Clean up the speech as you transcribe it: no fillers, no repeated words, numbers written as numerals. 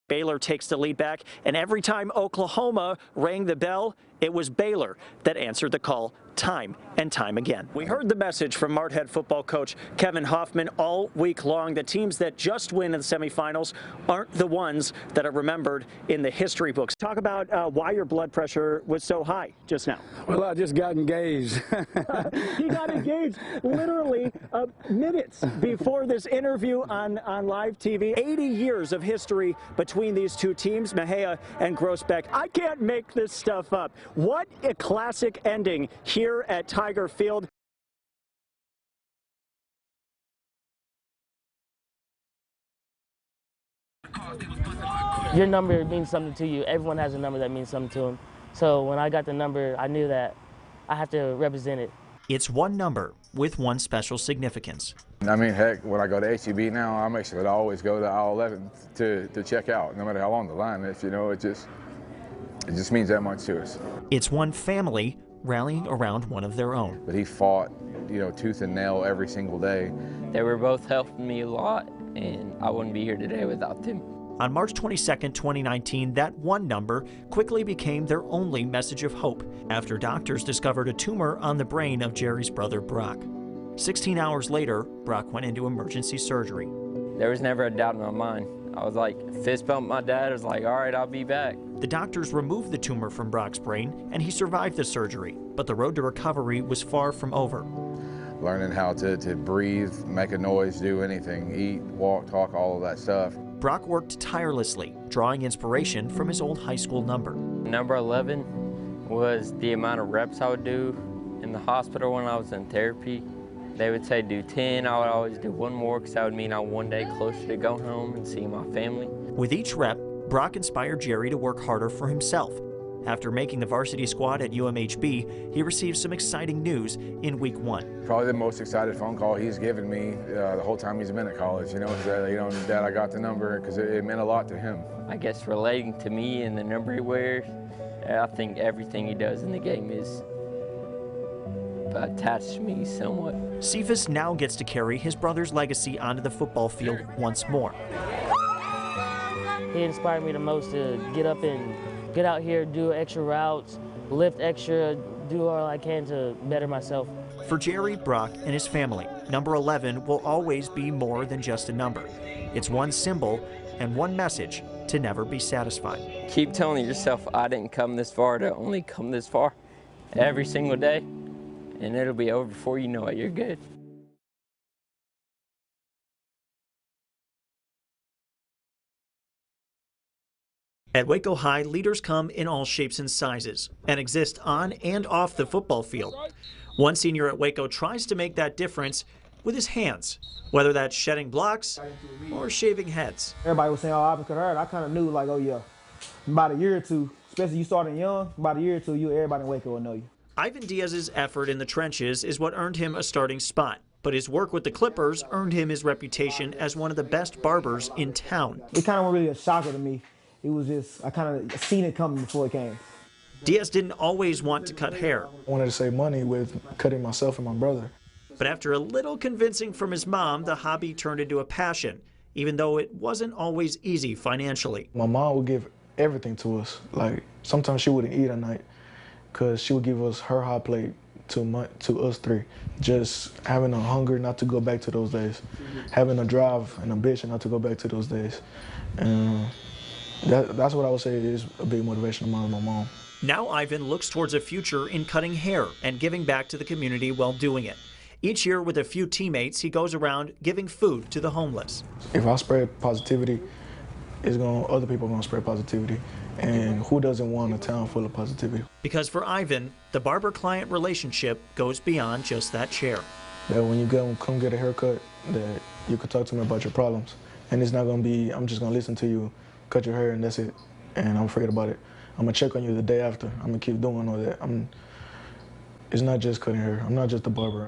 Baylor takes the lead back, and every time Oklahoma rang the bell, it was Baylor that answered the call time and time again. We heard the message from Marquette football coach Kevin Hoffman all week long. The teams that just win in the semifinals aren't the ones that are remembered in the history books. Talk about why your blood pressure was so high just now. Well, I just got engaged. He got engaged literally minutes before this interview on live TV. 80 years of history between these two teams, Mejia and Groesbeck. I can't make this stuff up. What a classic ending here at Tiger Field. Your number means something to you. Everyone has a number that means something to them. So when I got the number, I knew that I have to represent it. It's one number with one special significance. I mean, heck, when I go to HEB now, I make sure that I always go to aisle 11 to check out, no matter how long the line is. You know, it just means that much to us. It's one family rallying around one of their own. But he fought, you know, tooth and nail every single day. They were both helping me a lot, and I wouldn't be here today without them. On March 22, 2019, that one number quickly became their only message of hope after doctors discovered a tumor on the brain of Jerry's brother, Brock. 16 hours later, Brock went into emergency surgery. There was never a doubt in my mind. I was like, fist bumped my dad. I was like, all right, I'll be back. The doctors removed the tumor from Brock's brain, and he survived the surgery, but the road to recovery was far from over. Learning how to breathe, make a noise, do anything, eat, walk, talk, all of that stuff. Brock worked tirelessly, drawing inspiration from his old high school number. Number 11 was the amount of reps I would do in the hospital when I was in therapy. They would say do 10, I would always do one more because that would mean I'm one day closer to going home and seeing my family. With each rep, Brock inspired Jerry to work harder for himself. After making the varsity squad at UMHB, he received some exciting news in week 1. Probably the most excited phone call he's given me the whole time he's been at college. You know, Dad, I got the number, because it meant a lot to him. I guess relating to me and the number he wears, I think everything he does in the game is attached to me somewhat. Cephas now gets to carry his brother's legacy onto the football field once more. He inspired me the most to get up and get out here, do extra routes, lift extra, do all I can to better myself. For Jerry, Brock, and his family, number 11 will always be more than just a number. It's one symbol and one message to never be satisfied. Keep telling yourself, I didn't come this far to only come this far every single day, and it'll be over before you know it. You're good. At Waco High, leaders come in all shapes and sizes and exist on and off the football field. One senior at Waco tries to make that difference with his hands, whether that's shedding blocks or shaving heads. Everybody was saying, oh, Ivan could hurt. I kind of knew, like, oh yeah, about a year or two, especially you starting young, about a year or two, everybody in Waco will know you. Ivan Diaz's effort in the trenches is what earned him a starting spot, but his work with the Clippers earned him his reputation as one of the best barbers in town. It kind of wasn't really a shocker to me. It was just, I kind of seen it coming before it came. Diaz didn't always want to cut hair. I wanted to save money with cutting myself and my brother. But after a little convincing from his mom, the hobby turned into a passion, even though it wasn't always easy financially. My mom would give everything to us. Like, sometimes she wouldn't eat at night because she would give us her hot plate to us three. Just having a hunger not to go back to those days. Having a drive and ambition not to go back to those days. And that's what I would say is a big motivation of mine and my mom. Now Ivan looks towards a future in cutting hair and giving back to the community while doing it. Each year with a few teammates, he goes around giving food to the homeless. If I spread positivity, other people are going to spread positivity. And who doesn't want a town full of positivity? Because for Ivan, the barber-client relationship goes beyond just that chair. That when you come get a haircut, that you could talk to me about your problems. And it's not going to be, I'm just going to listen to you, cut your hair, and that's it. And I'm forget about it. I'm going to check on you the day after. I'm going to keep doing all that. It's not just cutting hair. I'm not just a barber.